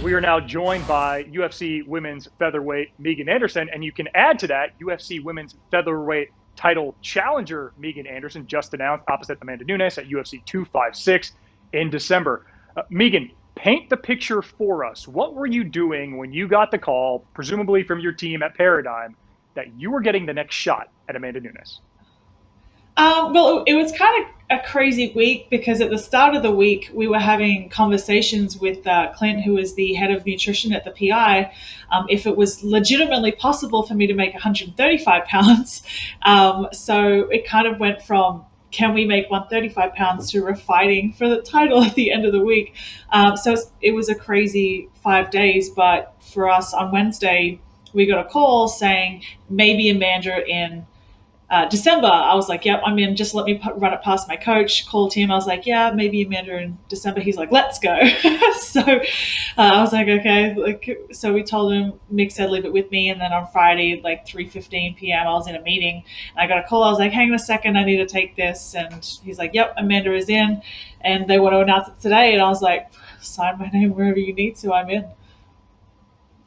We are now joined by UFC Women's Featherweight Megan Anderson, and you can add to that UFC Women's Featherweight title challenger Megan Anderson, just announced opposite Amanda Nunes at UFC 256 in December. Megan, paint the picture for us. What were you doing when you got the call, presumably from your team at Paradigm, that you were getting the next shot at Amanda Nunes? Well, it was kind of a crazy week because at the start of the week, we were having conversations with Clint, who was the head of nutrition at the PI, if it was legitimately possible for me to make 135 pounds. So it kind of went from, can we make 135 pounds to we're fighting for the title at the end of the week. So it was a crazy 5 days, but for us on Wednesday, we got a call saying maybe Amanda in December. I was like, yep, I'm in. Just let me run it past my coach. Called him. I was like, yeah, maybe Amanda in December. He's like, let's go. So I was like, okay. So we told him. Mick said, leave it with me. And then on Friday, like 3:15 p.m., I was in a meeting. And I got a call. I was like, hang on a second, I need to take this. And he's like, yep, Amanda is in, and they want to announce it today. And I was like, sign my name wherever you need to. I'm in.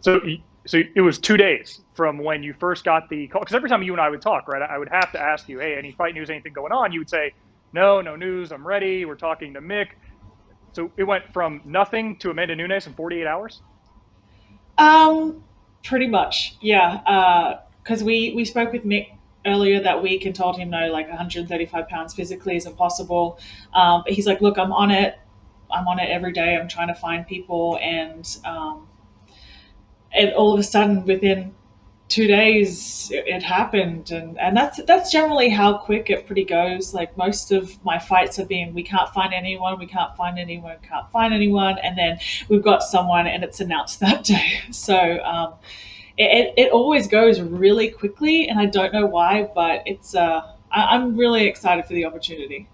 So, so it was 2 days from when you first got the call. Because every time you and I would talk, right, I would have to ask you, hey, any fight news, anything going on? You would say, no, no news, I'm ready. We're talking to Mick. So it went from nothing to Amanda Nunes in 48 hours? Pretty much, yeah. Because we spoke with Mick earlier that week and told him no, like 135 pounds physically is impossible. But he's like, look, I'm on it. I'm on it every day. I'm trying to find people, and all of a sudden, within 2 days, it happened, and that's generally how quick it pretty goes. Like most of my fights have been, we can't find anyone, we can't find anyone, can't find anyone, and then we've got someone, and it's announced that day. So it always goes really quickly, and I don't know why, but I'm really excited for the opportunity.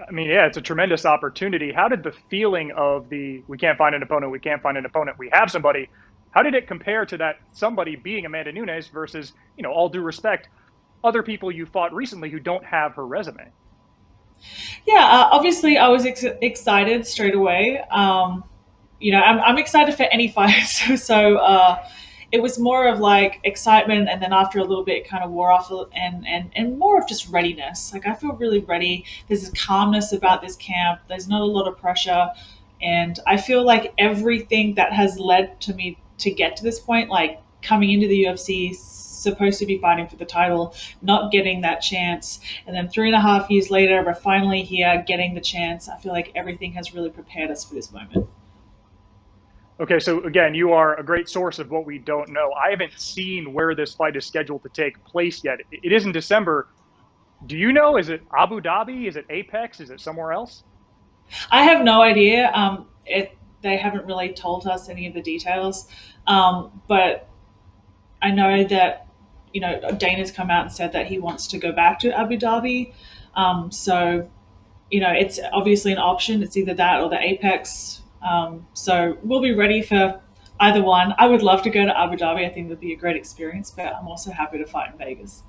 I mean, yeah, it's a tremendous opportunity. How did the feeling of the we can't find an opponent, we can't find an opponent, we have somebody, how did it compare to that somebody being Amanda Nunes versus, all due respect, other people you fought recently who don't have her resume? Yeah, obviously I was excited straight away. I'm excited for any fight. So it was more of like excitement, and then after a little bit, it kind of wore off, and more of just readiness. Like I feel really ready. There's a calmness about this camp. There's not a lot of pressure, and I feel like everything that has led to me to get to this point, like coming into the UFC, supposed to be fighting for the title, not getting that chance, and then 3.5 years later, we're finally here getting the chance. I feel like everything has really prepared us for this moment. Okay, so again, you are a great source of what we don't know. I haven't seen where this fight is scheduled to take place yet. It is in December. Do you know? Is it Abu Dhabi? Is it Apex? Is it somewhere else? I have no idea. They haven't really told us any of the details, but I know that Dana's come out and said that he wants to go back to Abu Dhabi. So it's obviously an option. It's either that or the Apex. So we'll be ready for either one. I would love to go to Abu Dhabi. I think it would be a great experience, but I'm also happy to fight in Vegas.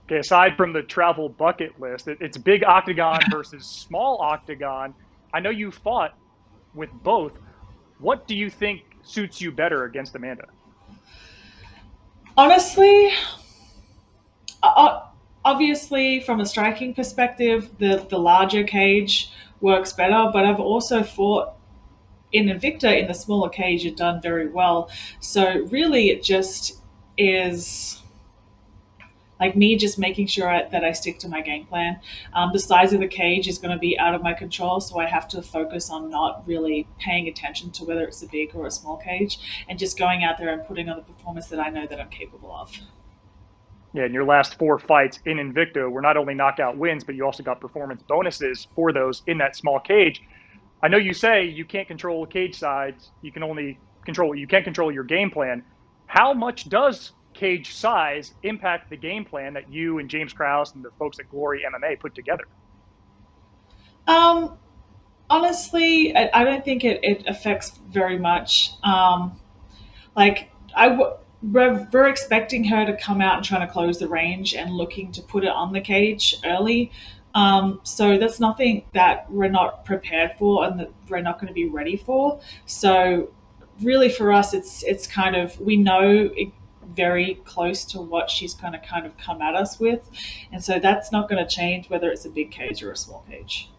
Okay, aside from the travel bucket list, it's big octagon versus small octagon. I know you fought with both. What do you think suits you better against Amanda? Honestly, obviously from a striking perspective, the larger cage works better, but I've also fought in Invicta in the smaller cage and done very well. So really it just is like me just making sure that I stick to my game plan. The size of the cage is going to be out of my control, so I have to focus on not really paying attention to whether it's a big or a small cage, and just going out there and putting on the performance that I know that I'm capable of. Yeah, in your last four fights in Invicta were not only knockout wins, but you also got performance bonuses for those in that small cage. I know you say you can't control the cage size. You can only you can't control your game plan. How much does cage size impact the game plan that you and James Krause and the folks at Glory MMA put together? Um, Honestly, I don't think it affects very much. Like we're expecting her to come out and trying to close the range and looking to put it on the cage early. So that's nothing that we're not prepared for and that we're not going to be ready for. So really for us, it's kind of, we know very close to what she's going to kind of come at us with. And so that's not going to change whether it's a big cage or a small cage.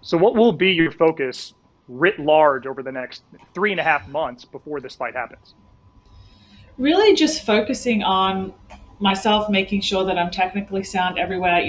So what will be your focus writ large over the next 3.5 months before this fight happens? Really just focusing on myself, making sure that I'm technically sound everywhere.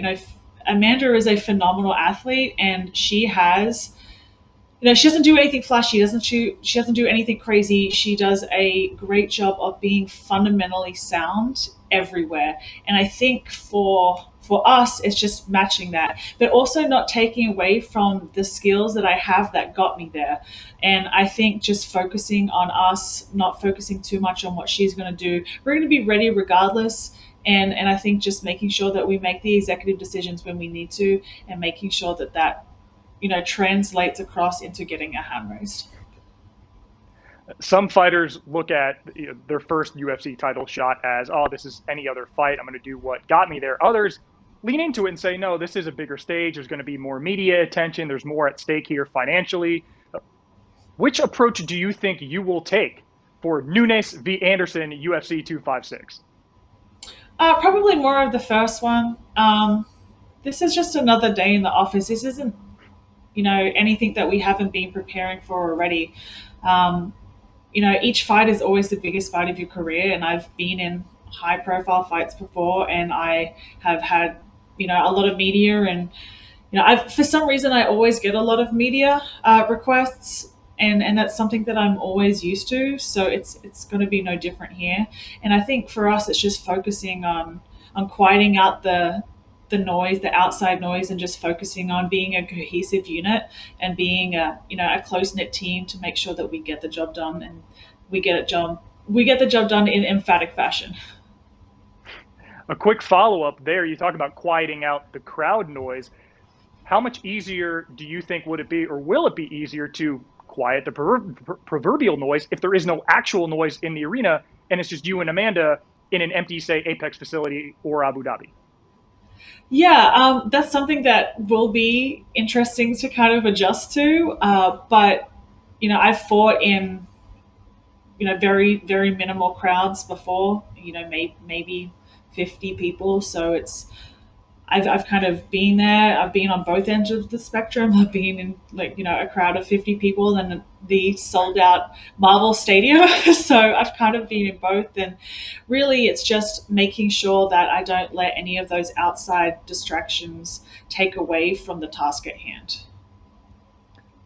Amanda is a phenomenal athlete, and she she doesn't do anything flashy. She doesn't do anything crazy. She does a great job of being fundamentally sound everywhere. And I think for us, it's just matching that, but also not taking away from the skills that I have that got me there. And I think just focusing on us, not focusing too much on what she's going to do. We're going to be ready regardless. And I think just making sure that we make the executive decisions when we need to, and making sure that translates across into getting a hand raised. Some fighters look at their first UFC title shot as, oh, this is any other fight. I'm going to do what got me there. Others lean into it and say, no, this is a bigger stage. There's going to be more media attention. There's more at stake here financially. Which approach do you think you will take for Nunes v. Anderson UFC 256? Probably more of the first one. This is just another day in the office. This isn't anything that we haven't been preparing for already. Each fight is always the biggest fight of your career, and I've been in high profile fights before, and I have had, a lot of media, and, for some reason I always get a lot of media requests, and that's something that I'm always used to. So it's going to be no different here. And I think for us, it's just focusing on quieting out the noise, the outside noise, and just focusing on being a cohesive unit and being a close knit team to make sure that we get the job done, and we get the job done in emphatic fashion. A quick follow up there. You talk about quieting out the crowd noise. How much easier do you think would it be, or will it be easier to quiet the proverbial noise if there is no actual noise in the arena and it's just you and Amanda in an empty, say, Apex facility or Abu Dhabi? Yeah, that's something that will be interesting to kind of adjust to. But I've fought in very, very minimal crowds before. Maybe 50 people. So I've kind of been there. I've been on both ends of the spectrum. I've been in a crowd of 50 people and the sold out Marvel Stadium. So I've kind of been in both. And really it's just making sure that I don't let any of those outside distractions take away from the task at hand.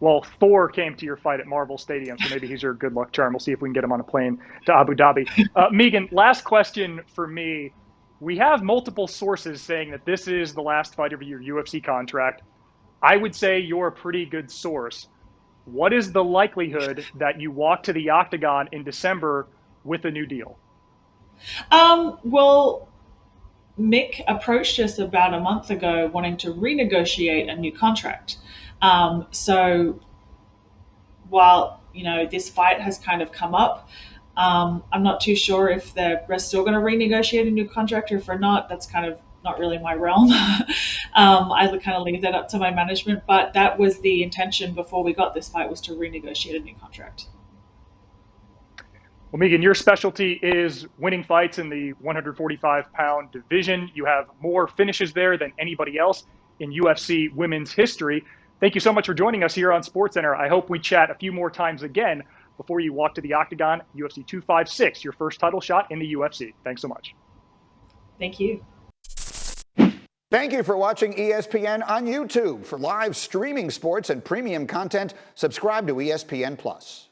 Well, Thor came to your fight at Marvel Stadium, so maybe he's your good luck charm. We'll see if we can get him on a plane to Abu Dhabi. Megan, last question for me. We have multiple sources saying that this is the last fight of your UFC contract. I would say you're a pretty good source. What is the likelihood that you walk to the octagon in December with a new deal? Well, Mick approached us about a month ago wanting to renegotiate a new contract. So while, this fight has kind of come up, I'm not too sure if we're still going to renegotiate a new contract, or if we're not. That's kind of not really my realm. I kind of leave that up to my management, but that was the intention before we got this fight, was to renegotiate a new contract. Well, Megan, your specialty is winning fights in the 145-pound division. You have more finishes there than anybody else in UFC women's history. Thank you so much for joining us here on SportsCenter. I hope we chat a few more times again before you walk to the octagon, UFC 256, your first title shot in the UFC. Thanks so much. Thank you. Thank you for watching ESPN on YouTube. For live streaming sports and premium content, subscribe to ESPN+.